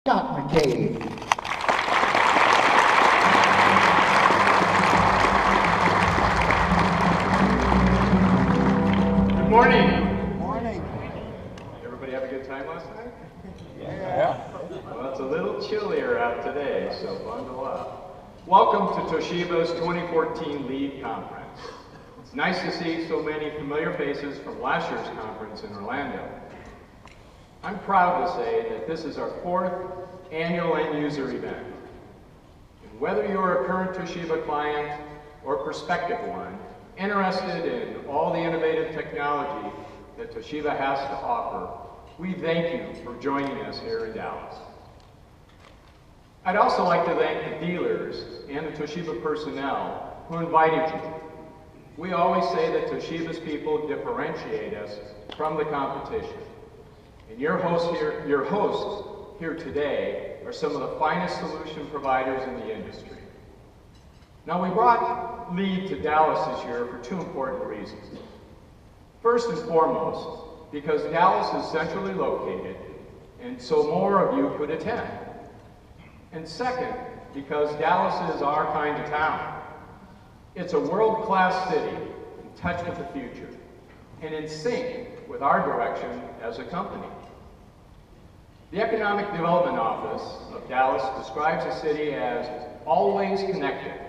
Mccabe. Good morning. Good morning. Everybody have a good time last night? Yeah. Well, it's a little chillier out today, so bundle up. Welcome to Toshiba's 2014 LEAD Conference. It's nice to see so many familiar faces from last year's conference in Orlando. I'm proud to say that this is our 4th annual end-user event. And whether you're a current Toshiba client or prospective one, interested in all the innovative technology that Toshiba has to offer, we thank you for joining us here in Dallas. I'd also like to thank the dealers and the Toshiba personnel who invited you. We always say that Toshiba's people differentiate us from the competition. And your hosts here today are some of the finest solution providers in the industry. Now, we brought LEAD to Dallas this year for 2 important reasons. First and foremost, because Dallas is centrally located, and so more of you could attend. And second, because Dallas is our kind of town. It's a world-class city in touch with the future, and in sync with our direction as a company. The Economic Development Office of Dallas describes the city as always connected,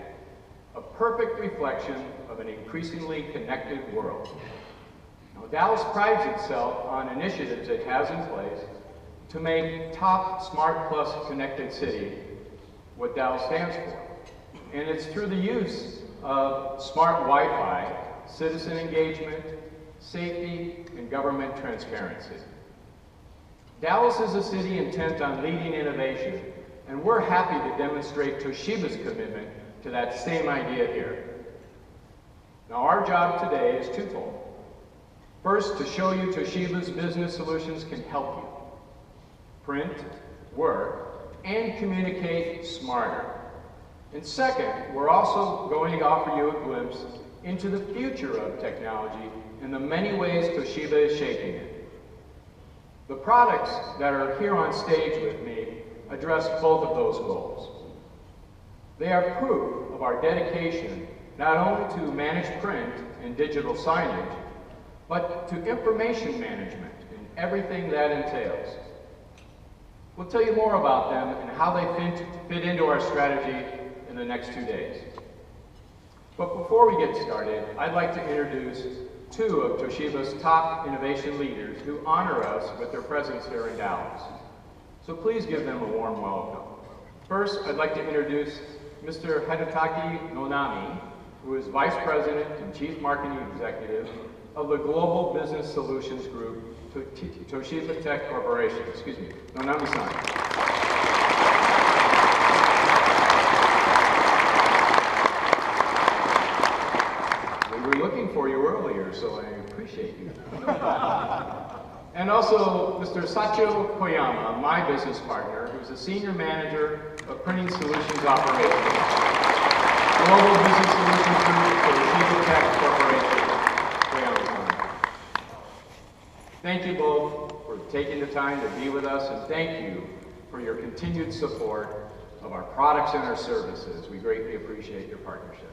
a perfect reflection of an increasingly connected world. Now, Dallas prides itself on initiatives it has in place to make top Smart Plus Connected City what Dallas stands for. And it's through the use of smart Wi-Fi, citizen engagement, safety, and government transparency. Dallas is a city intent on leading innovation, and we're happy to demonstrate Toshiba's commitment to that same idea here. Now, our job today is twofold. First, to show you Toshiba's business solutions can help you print, work, and communicate smarter. And second, we're also going to offer you a glimpse into the future of technology and the many ways Toshiba is shaping it. The products that are here on stage with me address both of those goals. They are proof of our dedication not only to manage print and digital signage, but to information management and everything that entails. We'll tell you more about them and how they fit into our strategy in the next 2 days. But before we get started, I'd like to introduce 2 of Toshiba's top innovation leaders who honor us with their presence here in Dallas. So please give them a warm welcome. First, I'd like to introduce Mr. Hidetaki Nonami, who is Vice President and Chief Marketing Executive of the Global Business Solutions Group, Toshiba Tech Corporation. Excuse me, Nonami-san. For you earlier, so I appreciate you. And also Mr. Sacho Koyama, my business partner, who's a Senior Manager of Printing Solutions Operations, Global Business Solutions Group for the Toshiba Tech Corporation. Koyama-san. Thank you both for taking the time to be with us, and thank you for your continued support of our products and our services. We greatly appreciate your partnership.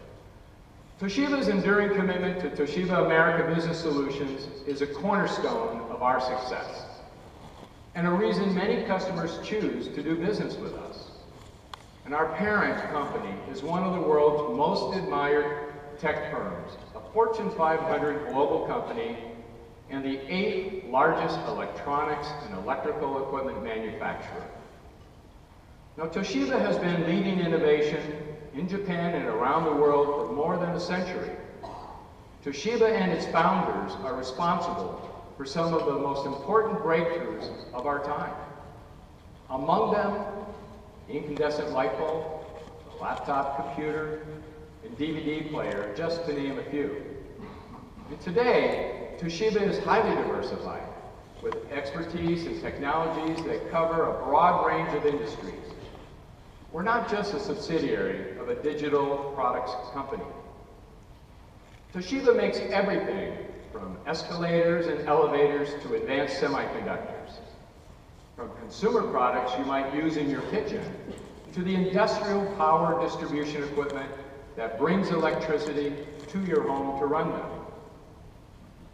Toshiba's enduring commitment to Toshiba America Business Solutions is a cornerstone of our success, and a reason many customers choose to do business with us. And our parent company is one of the world's most admired tech firms, a Fortune 500 global company, and the 8th largest electronics and electrical equipment manufacturer. Now, Toshiba has been leading innovation in Japan and around the world for more than a century. Toshiba and its founders are responsible for some of the most important breakthroughs of our time. Among them, incandescent light bulb, a laptop computer, and DVD player, just to name a few. And today, Toshiba is highly diversified, with expertise and technologies that cover a broad range of industries. We're not just a subsidiary of a digital products company. Toshiba makes everything from escalators and elevators to advanced semiconductors. from consumer products you might use in your kitchen to the industrial power distribution equipment that brings electricity to your home to run them.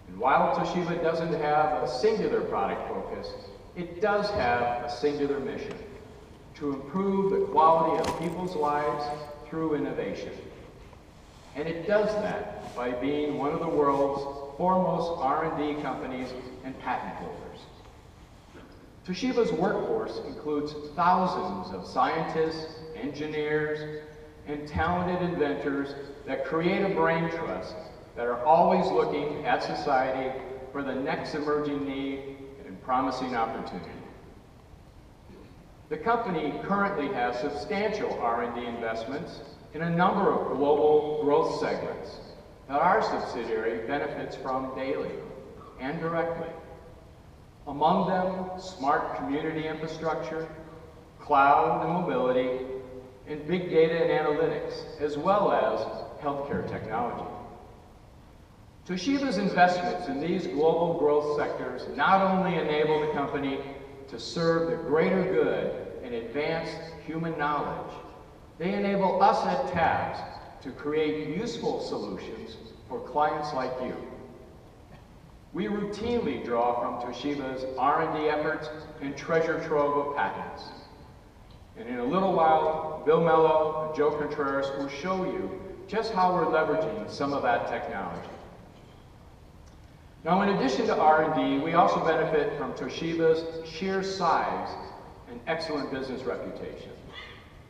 And while Toshiba doesn't have a singular product focus, it does have a singular mission: to improve the quality of people's lives through innovation. And it does that by being one of the world's foremost R&D companies and patent holders. Toshiba's workforce includes thousands of scientists, engineers, and talented inventors that create a brain trust that are always looking at society for the next emerging need and promising opportunity. The company currently has substantial R&D investments in a number of global growth segments that our subsidiary benefits from daily and directly. Among them, smart community infrastructure, cloud and mobility, and big data and analytics, as well as healthcare technology. Toshiba's investments in these global growth sectors not only enable the company to serve the greater good and advance human knowledge, they enable us at TABS to create useful solutions for clients like you. We routinely draw from Toshiba's R&D efforts and treasure trove of patents. And in a little while, Bill Mello and Joe Contreras will show you just how we're leveraging some of that technology. Now, in addition to R&D, we also benefit from Toshiba's sheer size and excellent business reputation.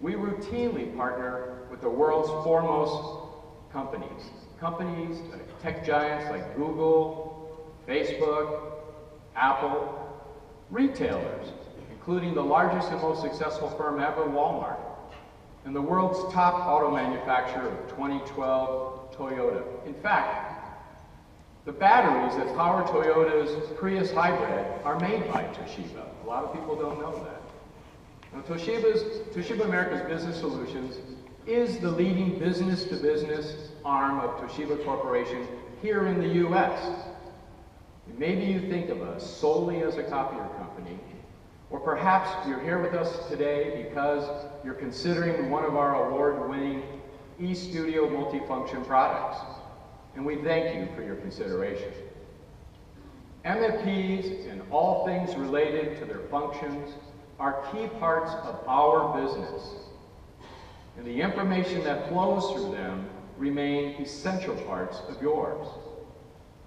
We routinely partner with the world's foremost companies. Companies, tech giants like Google, Facebook, Apple, retailers, including the largest and most successful firm ever, Walmart, and the world's top auto manufacturer of 2012, Toyota. In fact, the batteries that power Toyota's Prius hybrid are made by Toshiba. A lot of people don't know that. Now, Toshiba America's Business Solutions is the leading business-to-business arm of Toshiba Corporation here in the U.S. Maybe you think of us solely as a copier company, or perhaps you're here with us today because you're considering one of our award-winning eStudio multifunction products, and we thank you for your consideration. MFPs and all things related to their functions are key parts of our business, and the information that flows through them remain essential parts of yours.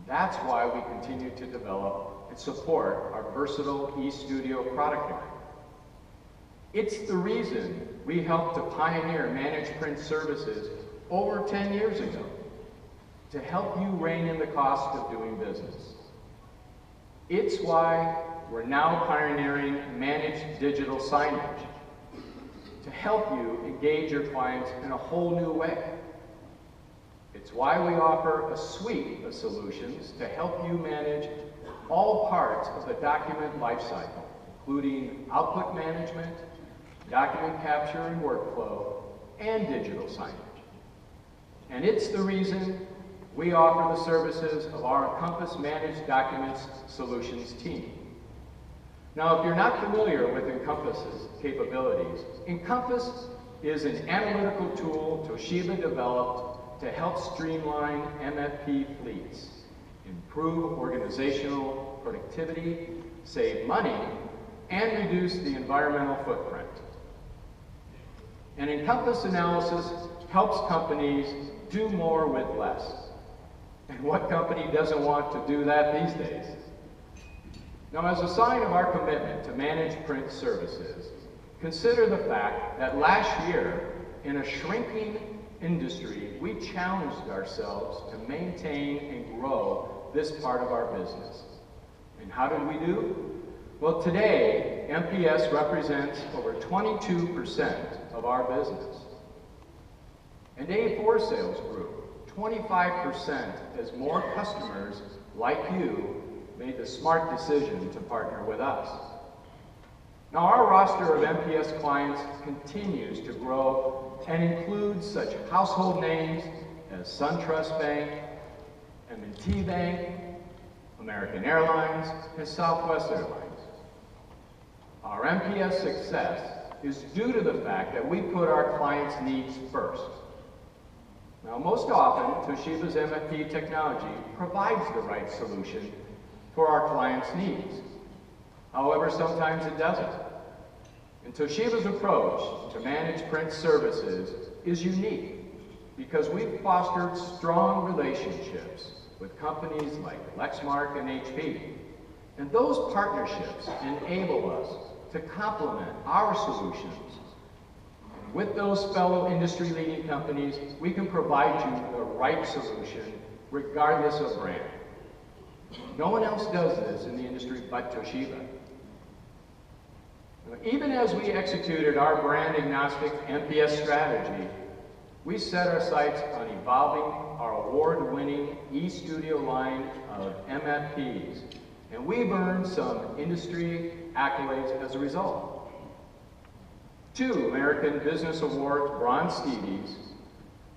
That's why we continue to develop and support our versatile eStudio product line. It's the reason we helped to pioneer managed print services over 10 years ago to help you rein in the cost of doing business. It's why we're now pioneering managed digital signage to help you engage your clients in a whole new way. It's why we offer a suite of solutions to help you manage all parts of the document lifecycle, including output management, document capture and workflow, and digital signage. And it's the reason we offer the services of our Encompass Managed Documents Solutions team. Now, if you're not familiar with Encompass's capabilities, Encompass is an analytical tool Toshiba developed to help streamline MFP fleets, improve organizational productivity, save money, and reduce the environmental footprint. And Encompass analysis helps companies do more with less. And what company doesn't want to do that these days? Now, as a sign of our commitment to managed print services, consider the fact that last year, in a shrinking industry, we challenged ourselves to maintain and grow this part of our business. And how did we do? Well, today, MPS represents over 22% of our business. And A4 sales grew 25% as more customers like you made the smart decision to partner with us. Now, our roster of MPS clients continues to grow and includes such household names as SunTrust Bank, M&T Bank, American Airlines, and Southwest Airlines. Our MPS success is due to the fact that we put our clients' needs first. Now, most often, Toshiba's MFP technology provides the right solution for our clients' needs. However, sometimes it doesn't. And Toshiba's approach to managed print services is unique because we've fostered strong relationships with companies like Lexmark and HP. And those partnerships enable us to complement our solutions. And with those fellow industry-leading companies, we can provide you the right solution regardless of brand. No one else does this in the industry but Toshiba. Even as we executed our brand-agnostic MPS strategy, we set our sights on evolving our award-winning eStudio line of MFPs, and we've earned some industry accolades as a result. 2 American Business Awards Bronze Stevies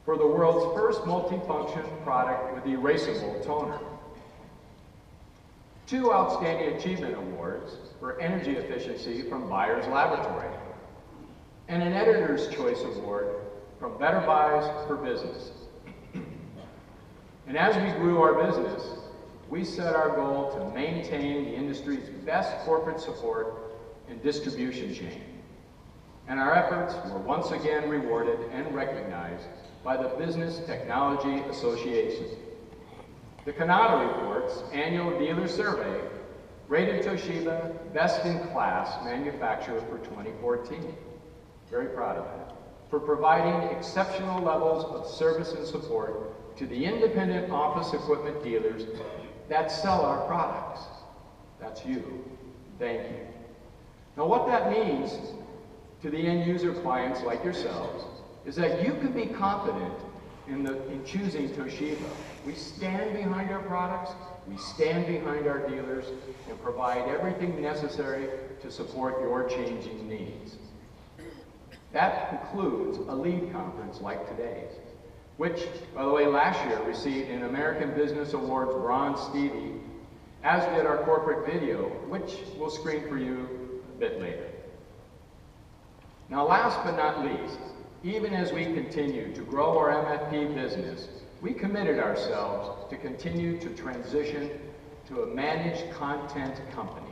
for the world's first multifunction product with erasable toner. 2 Outstanding Achievement Awards for energy efficiency from Buyers Laboratory, and an Editor's Choice Award from Better Buys for Business. And as we grew our business, we set our goal to maintain the industry's best corporate support and distribution chain. And our efforts were once again rewarded and recognized by the Business Technology Association. The Canada Report's annual dealer survey rated Toshiba best-in-class manufacturer for 2014. Very proud of that. For providing exceptional levels of service and support to the independent office equipment dealers that sell our products. That's you. Thank you. Now what that means to the end user clients like yourselves is that you can be confident in choosing Toshiba. We stand behind our products, we stand behind our dealers, and provide everything necessary to support your changing needs. That includes a lead conference like today's, which, by the way, last year received an American Business Awards Bronze Stevie, as did our corporate video, which we'll screen for you a bit later. Now, last but not least, even as we continue to grow our MFP business, we committed ourselves to continue to transition to a managed content company.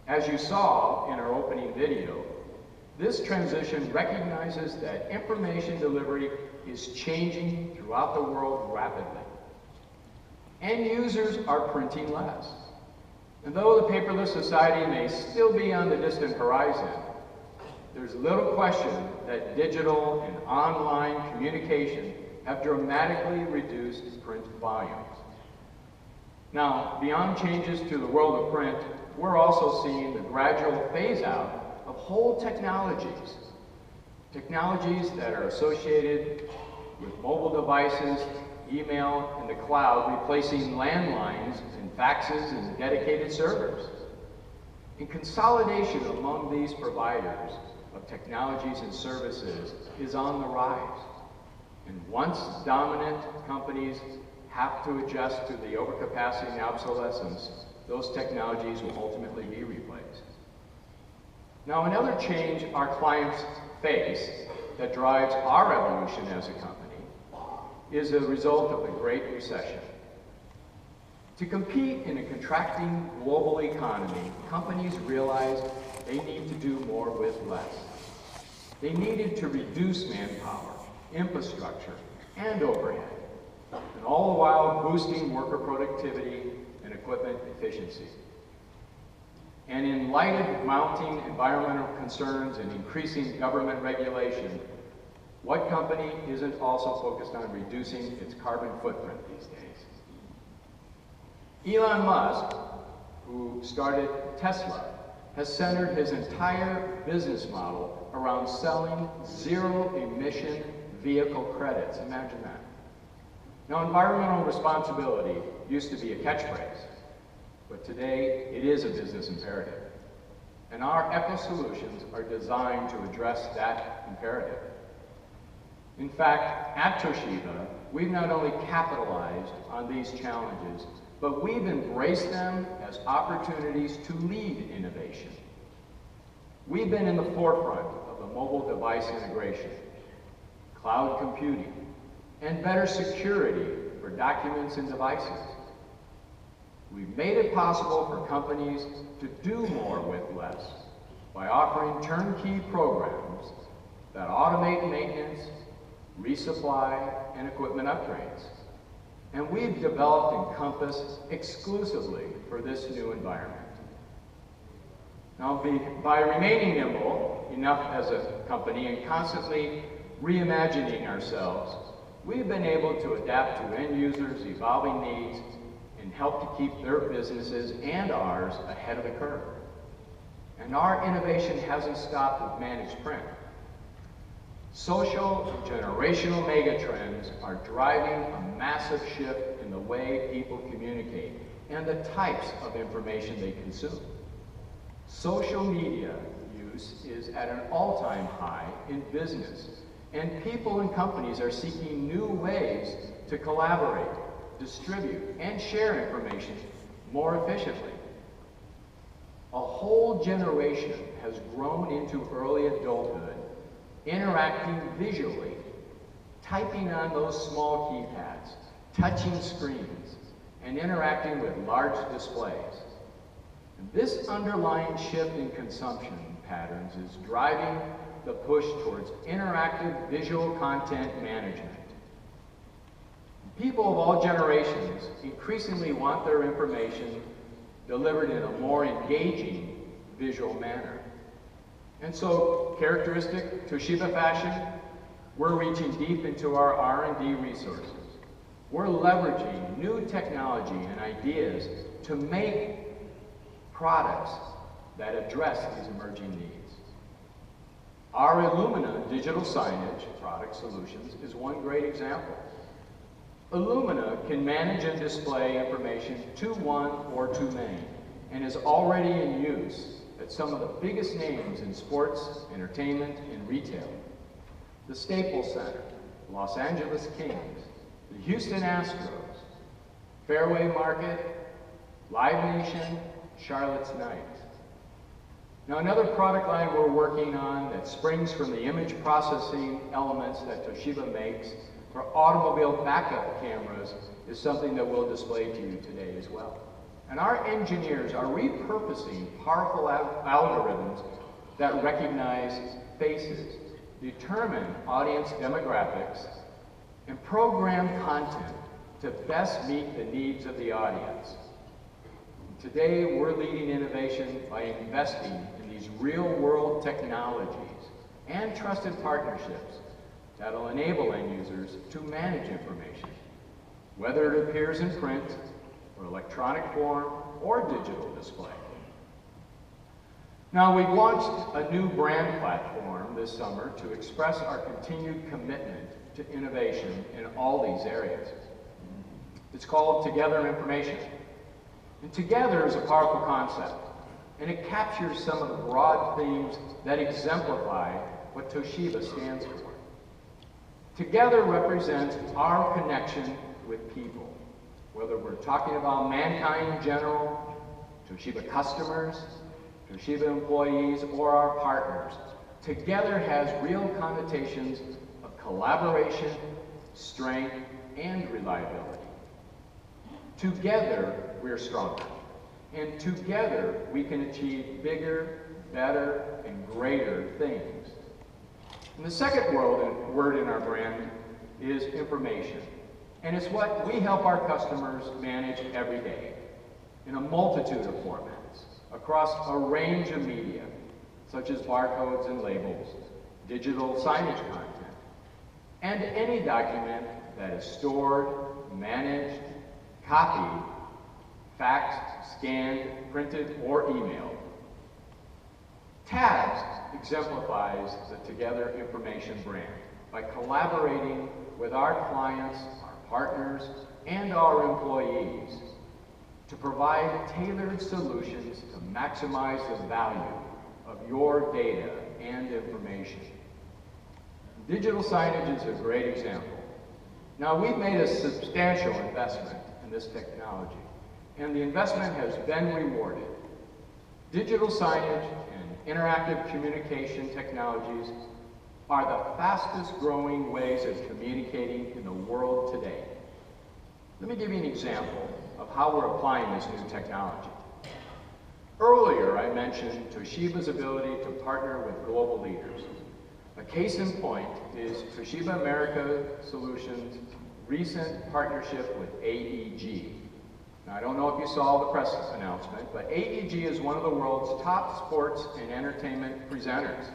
As you saw in our opening video, this transition recognizes that information delivery is changing throughout the world rapidly. End users are printing less. And though the paperless society may still be on the distant horizon, there's little question that digital and online communication have dramatically reduced print volumes. Now, beyond changes to the world of print, we're also seeing the gradual phase out of whole technologies. Technologies that are associated with mobile devices, email, and the cloud, replacing landlines and faxes and dedicated servers. And consolidation among these providers of technologies and services is on the rise. And once dominant companies have to adjust to the overcapacity and obsolescence, those technologies will ultimately be replaced. Now, another change our clients face that drives our evolution as a company is a result of the Great Recession. To compete in a contracting global economy, companies realized they need to do more with less. They needed to reduce manpower, infrastructure, and overhead, and all the while boosting worker productivity and equipment efficiency. And in light of mounting environmental concerns and increasing government regulation, what company isn't also focused on reducing its carbon footprint these days? Elon Musk, who started Tesla, has centered his entire business model around selling zero-emission vehicle credits. Imagine that. Now, environmental responsibility used to be a catchphrase, but today it is a business imperative. And our Eco Solutions are designed to address that imperative. In fact, at Toshiba, we've not only capitalized on these challenges, but we've embraced them as opportunities to lead innovation We've been in the forefront of the mobile device integration, cloud computing, and better security for documents and devices. We've made it possible for companies to do more with less by offering turnkey programs that automate maintenance, resupply, and equipment upgrades. And we've developed Encompass exclusively for this new environment. Now, by remaining nimble enough as a company and constantly reimagining ourselves, we've been able to adapt to end users' evolving needs and help to keep their businesses and ours ahead of the curve. And our innovation hasn't stopped with managed print. Social and generational megatrends are driving a massive shift in the way people communicate and the types of information they consume. Social media use is at an all-time high in business, and people and companies are seeking new ways to collaborate, distribute, and share information more efficiently. A whole generation has grown into early adulthood interacting visually, typing on those small keypads, touching screens, and interacting with large displays. And this underlying shift in consumption patterns is driving the push towards interactive visual content management. People of all generations increasingly want their information delivered in a more engaging visual manner. And so, characteristic Toshiba fashion, we're reaching deep into our R&D resources. We're leveraging new technology and ideas to make products that address these emerging needs. Our Illumina digital signage product solutions is one great example. Illumina can manage and display information to one or to many, and is already in use at some of the biggest names in sports, entertainment, and retail. The Staples Center, Los Angeles Kings, the Houston Astros, Fairway Market, Live Nation, Charlotte's Knights. Now, another product line we're working on that springs from the image processing elements that Toshiba makes for automobile backup cameras is something that we'll display to you today as well. And our engineers are repurposing powerful algorithms that recognize faces, determine audience demographics, and program content to best meet the needs of the audience. Today, we're leading innovation by investing in these real-world technologies and trusted partnerships that'll enable end users to manage information, whether it appears in print, or electronic form, or digital display. Now, we've launched a new brand platform this summer to express our continued commitment to innovation in all these areas. It's called Together Information. And together is a powerful concept, and it captures some of the broad themes that exemplify what Toshiba stands for. Together represents our connection with people, whether we're talking about mankind in general, Toshiba customers, Toshiba employees, or our partners. Together has real connotations of collaboration, strength, and reliability. Together, we're stronger. And together, we can achieve bigger, better, and greater things. And the second word in our brand is information. And it's what we help our customers manage every day in a multitude of formats across a range of media, such as barcodes and labels, digital signage content, and any document that is stored, managed, copied, faxed, scanned, printed, or emailed. Tabs exemplifies the Together Information brand by collaborating with our clients, our partners, and our employees to provide tailored solutions to maximize the value of your data and information. Digital signage is a great example. Now, we've made a substantial investment in this technology, and the investment has been rewarded. Digital signage and interactive communication technologies are the fastest growing ways of communicating in the world today. Let me give you an example of how we're applying this new technology. Earlier, I mentioned Toshiba's ability to partner with global leaders. A case in point is Toshiba America Solutions' recent partnership with AEG. Now, I don't know if you saw the press announcement, but AEG is one of the world's top sports and entertainment presenters.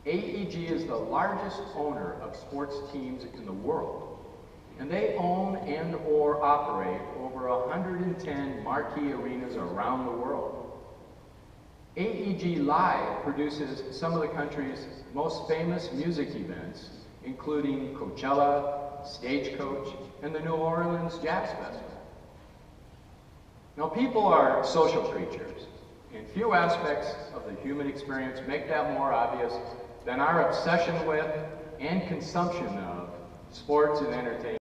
AEG is the largest owner of sports teams in the world, and they own and or operate over 110 marquee arenas around the world. AEG Live produces some of the country's most famous music events, including Coachella, Stagecoach, and the New Orleans Jazz Festival. Now, people are social creatures, and few aspects of the human experience make that more obvious than our obsession with and consumption of sports and entertainment.